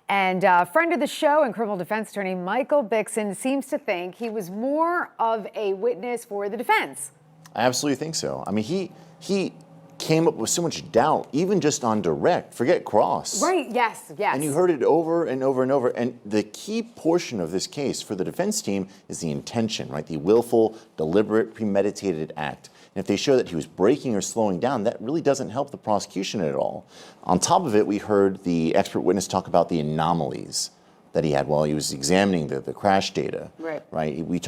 And friend of the show and criminal defense attorney Michael Bixon seems to think he was more of a witness for the defense. I absolutely think so. I mean, he came up with so much doubt, even just on direct, forget cross. Right, yes. And you heard it over and over and over. And the key portion of this case for the defense team is the intention, right? The willful, deliberate, premeditated act. And if they show that he was braking or slowing down, that really doesn't help the prosecution at all. On top of it, we heard the expert witness talk about the anomalies that he had while he was examining the crash data. Right. We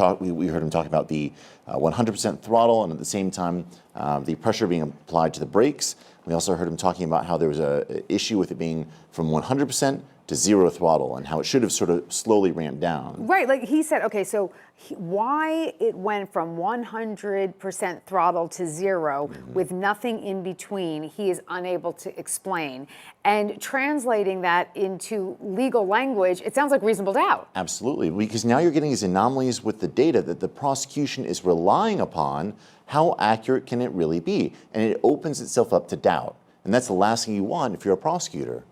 heard him talk about the 100% throttle, and at the same time, the pressure being applied to the brakes. We also heard him talking about how there was an issue with it being from 100% to zero throttle, and how it should have sort of slowly ramped down. Right, like he said, okay, so why it went from 100% throttle to zero with nothing in between, he is unable to explain. And translating that into legal language, it sounds like reasonable doubt. Absolutely, because now you're getting these anomalies with the data that the prosecution is relying upon. How accurate can it really be? And it opens itself up to doubt. And that's the last thing you want if you're a prosecutor.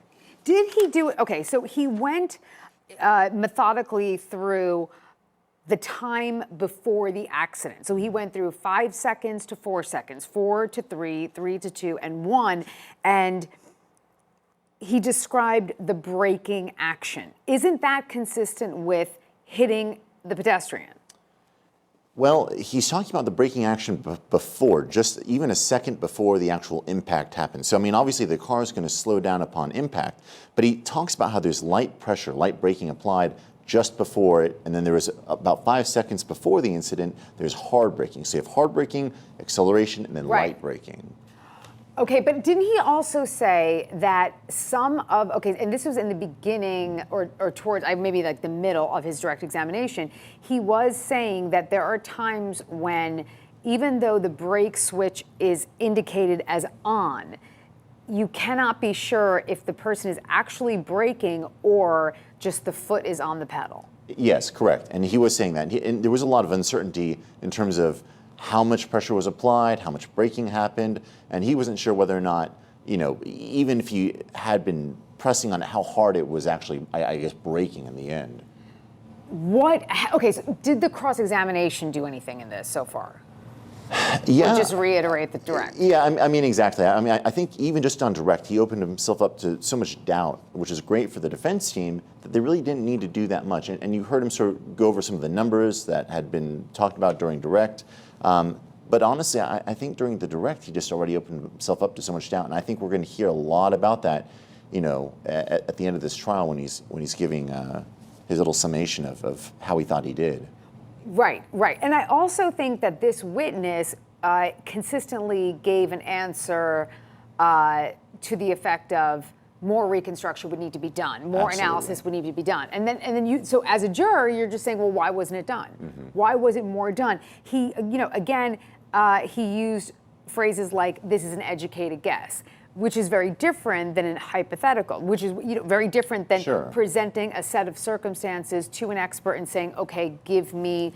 Did he do it? Okay, so he went methodically through the time before the accident. So he went through 5 seconds to 4 seconds, 4 to 3, 3 to 2, and 1. And he described the braking action. Isn't that consistent with hitting the pedestrian? Well, he's talking about the braking action before, just even a second before the actual impact happens. So, I mean, obviously the car is going to slow down upon impact, but he talks about how there's light pressure, light braking applied just before it, and then there was about 5 seconds before the incident, there's hard braking. So you have hard braking, acceleration, and then light braking. Okay, but didn't he also say that and this was in the beginning or towards maybe like the middle of his direct examination, he was saying that there are times when even though the brake switch is indicated as on, you cannot be sure if the person is actually braking or just the foot is on the pedal. Yes, correct. And he was saying that. And there was a lot of uncertainty in terms of how much pressure was applied, how much braking happened, and he wasn't sure whether or not, even if he had been pressing on it, how hard it was actually, I guess, braking in the end. Okay, so did the cross-examination do anything in this so far? Yeah. Or just reiterate the direct? Yeah, I mean, exactly. I mean, I think even just on direct, he opened himself up to so much doubt, which is great for the defense team, that they really didn't need to do that much. And you heard him sort of go over some of the numbers that had been talked about during direct. But honestly, I think during the direct, he just already opened himself up to so much doubt. And I think we're going to hear a lot about that, at the end of this trial when he's giving his little summation of how he thought he did. Right. And I also think that this witness consistently gave an answer to the effect of more reconstruction would need to be done, more analysis would need to be done. And then you, so as a juror, you're just saying, well, why wasn't it done? Why wasn't more done? He, again, he used phrases like, this is an educated guess, which is very different than a hypothetical, which is very different than presenting a set of circumstances to an expert and saying, okay, give me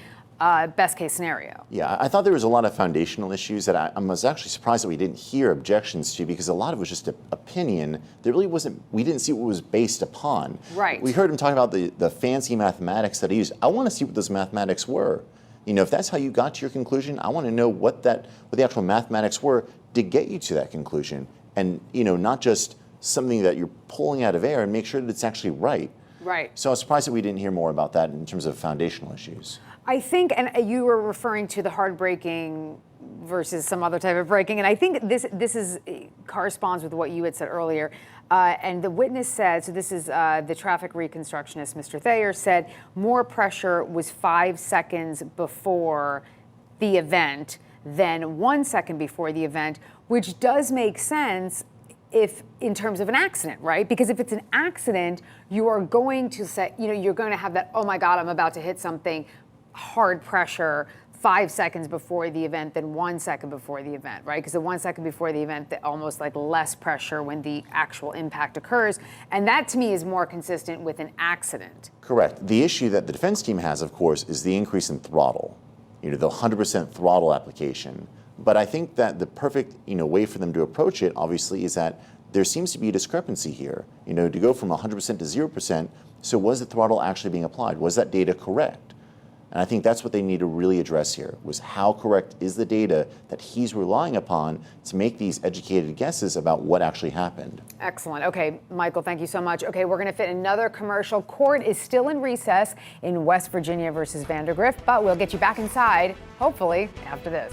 best case scenario. Yeah, I thought there was a lot of foundational issues that I was actually surprised that we didn't hear objections to, because a lot of it was just opinion. There really wasn't, we didn't see what it was based upon. Right. We heard him talk about the fancy mathematics that he used. I want to see what those mathematics were. If that's how you got to your conclusion, I want to know what the actual mathematics were to get you to that conclusion. And, not just something that you're pulling out of air, and make sure that it's actually right. Right. So I was surprised that we didn't hear more about that in terms of foundational issues. I think, and you were referring to the hard braking versus some other type of braking, and I think this corresponds with what you had said earlier. And the witness said, so this is the traffic reconstructionist, Mr. Thayer, said more pressure was 5 seconds before the event than 1 second before the event, which does make sense if in terms of an accident, right? Because if it's an accident, you are going to say, you're going to have that, oh my God, I'm about to hit something, hard pressure 5 seconds before the event than 1 second before the event, right? Because the 1 second before the event, almost like less pressure when the actual impact occurs. And that to me is more consistent with an accident. Correct. The issue that the defense team has, of course, is the increase in throttle, the 100% throttle application. But I think that the perfect way for them to approach it, obviously, is that there seems to be a discrepancy here. To go from 100% to 0%, so was the throttle actually being applied? Was that data correct? And I think that's what they need to really address here, was how correct is the data that he's relying upon to make these educated guesses about what actually happened. Excellent. Okay, Michael, thank you so much. Okay, we're going to fit another commercial. Court is still in recess in West Virginia versus Vandergriff, but we'll get you back inside, hopefully, after this.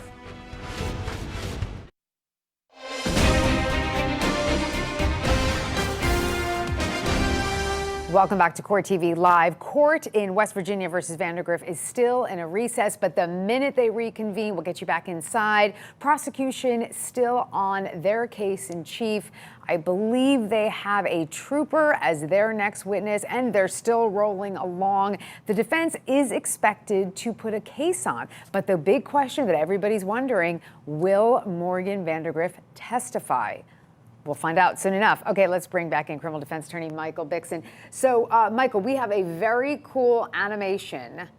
Welcome back to Court TV Live. Court in West Virginia versus Vandergriff is still in a recess, but the minute they reconvene, we'll get you back inside. Prosecution still on their case in chief. I believe they have a trooper as their next witness, and they're still rolling along. The defense is expected to put a case on, but the big question that everybody's wondering, will Morgan Vandergriff testify? We'll find out soon enough. Okay, let's bring back in criminal defense attorney Michael Bixon. So, Michael, we have a very cool animation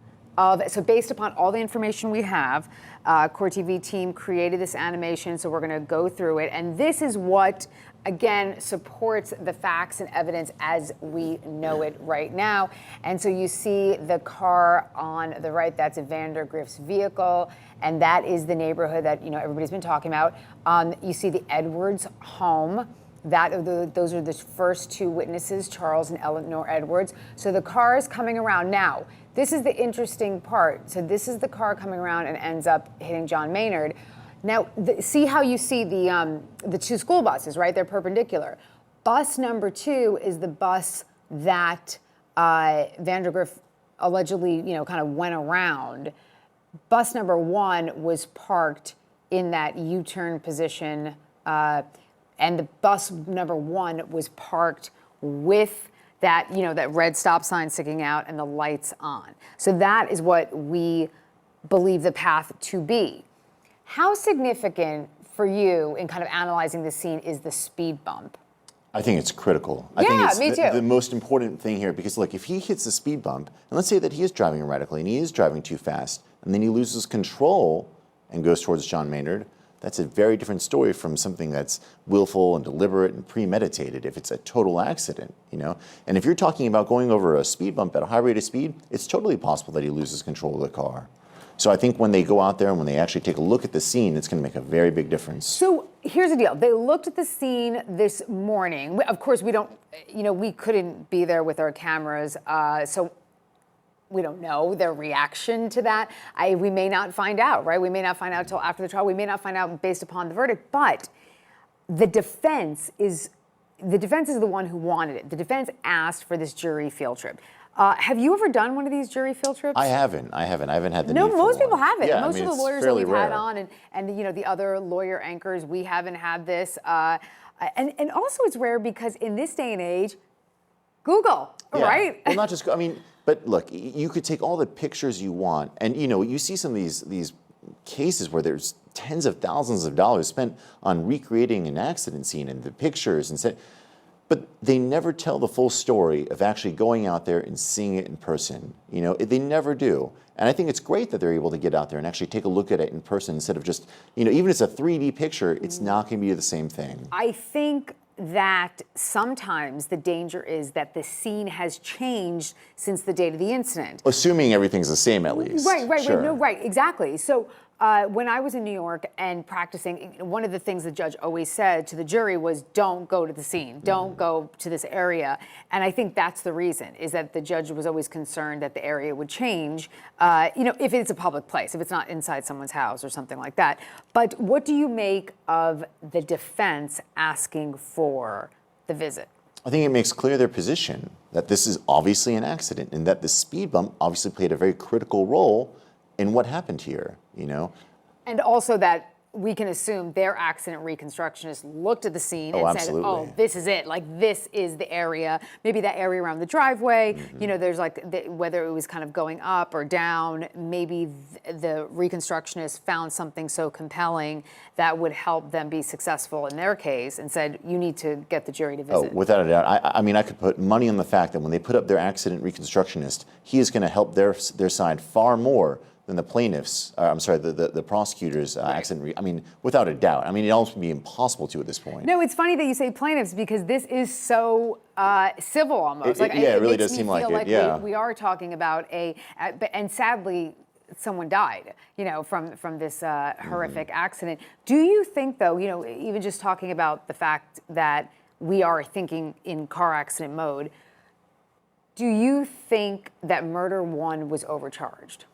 so based upon all the information we have, Court TV team created this animation, so we're going to go through it. And this is what, again, supports the facts and evidence as we know it right now. And so you see the car on the right, that's a Vandergriff's vehicle, and that is the neighborhood that, everybody's been talking about. You see the Edwards home. Those are the first two witnesses, Charles and Eleanor Edwards. So the car is coming around. Now, this is the interesting part. So this is the car coming around and ends up hitting John Maynard. Now, see how you see the two school buses, right? They're perpendicular. Bus number 2 is the bus that Vandergriff allegedly, kind of went around. Bus number 1 was parked in that U-turn position, and the bus number 1 was parked with that, that red stop sign sticking out and the lights on. So that is what we believe the path to be. How significant for you in kind of analyzing the scene is the speed bump? I think it's critical. Yeah, I think it's me too. The most important thing here, because look, if he hits the speed bump, and let's say that he is driving erratically and he is driving too fast, and then he loses control and goes towards John Maynard, that's a very different story from something that's willful and deliberate and premeditated if it's a total accident, And if you're talking about going over a speed bump at a high rate of speed, it's totally possible that he loses control of the car. So I think when they go out there and when they actually take a look at the scene, it's going to make a very big difference. So here's the deal. They looked at the scene this morning. Of course, we don't, we couldn't be there with our cameras, so we don't know their reaction to that. We may not find out, right? We may not find out until after the trial. We may not find out based upon the verdict. But the defense is the one who wanted it. The defense asked for this jury field trip. Have you ever done one of these jury field trips? I haven't had the No, need for most people one. haven't. Yeah, most of the it's lawyers that fairly we've rare. had on and the other lawyer anchors, we haven't had this. And also it's rare because in this day and age, Google, Yeah. right? Well, not just, but look, you could take all the pictures you want, and you see some of these cases where there's tens of thousands of dollars spent on recreating an accident scene and the pictures but they never tell the full story of actually going out there and seeing it in person. They never do. And I think it's great that they're able to get out there and actually take a look at it in person instead of just, even if it's a 3D picture, it's not going to be the same thing. I think that sometimes the danger is that the scene has changed since the date of the incident. Assuming everything's the same, at least. Right, Sure. no, right, exactly. So when I was in New York and practicing, one of the things the judge always said to the jury was, don't go to the scene, don't go to this area. And I think that's the reason, is that the judge was always concerned that the area would change, if it's a public place, if it's not inside someone's house or something like that. But what do you make of the defense asking for the visit? I think it makes clear their position that this is obviously an accident and that the speed bump obviously played a very critical role in what happened here, And also that we can assume their accident reconstructionist looked at the scene and absolutely. said, oh, this is it. Like, this is the area. Maybe that area around the driveway, there's whether it was kind of going up or down, maybe the reconstructionist found something so compelling that would help them be successful in their case and said, you need to get the jury to visit. Oh, without a doubt. I could put money on the fact that when they put up their accident reconstructionist, he is going to help their side far more the plaintiffs, the prosecutors' accident. I mean, without a doubt. I mean, it almost would be impossible to at this point. No, it's funny that you say plaintiffs because this is so civil almost. It really does seem like it. Yeah, we are talking about and sadly, someone died, from this horrific accident. Do you think, though, even just talking about the fact that we are thinking in car accident mode, do you think that murder one was overcharged?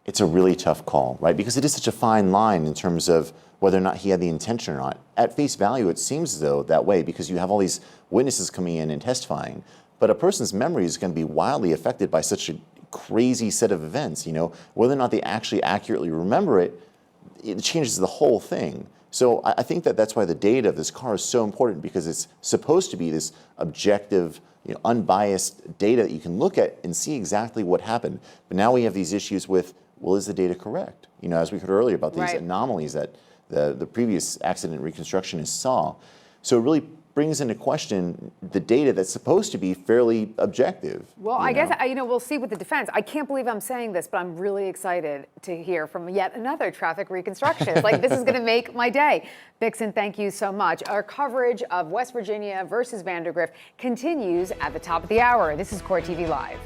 It's a really tough call, right? Because it is such a fine line in terms of whether or not he had the intention or not. At face value, it seems as though that way because you have all these witnesses coming in and testifying. But a person's memory is going to be wildly affected by such a crazy set of events, whether or not they actually accurately remember it, it changes the whole thing. So I think that's why the data of this car is so important because it's supposed to be this objective, unbiased data that you can look at and see exactly what happened. But now we have these issues with, well, is the data correct? As we heard earlier about these anomalies that the previous accident reconstructionist saw. So it really brings into question the data that's supposed to be fairly objective. Well, I guess, we'll see with the defense. I can't believe I'm saying this, but I'm really excited to hear from yet another traffic reconstructionist. This is going to make my day. Bixon, thank you so much. Our coverage of West Virginia versus Vandergriff continues at the top of the hour. This is Court TV Live.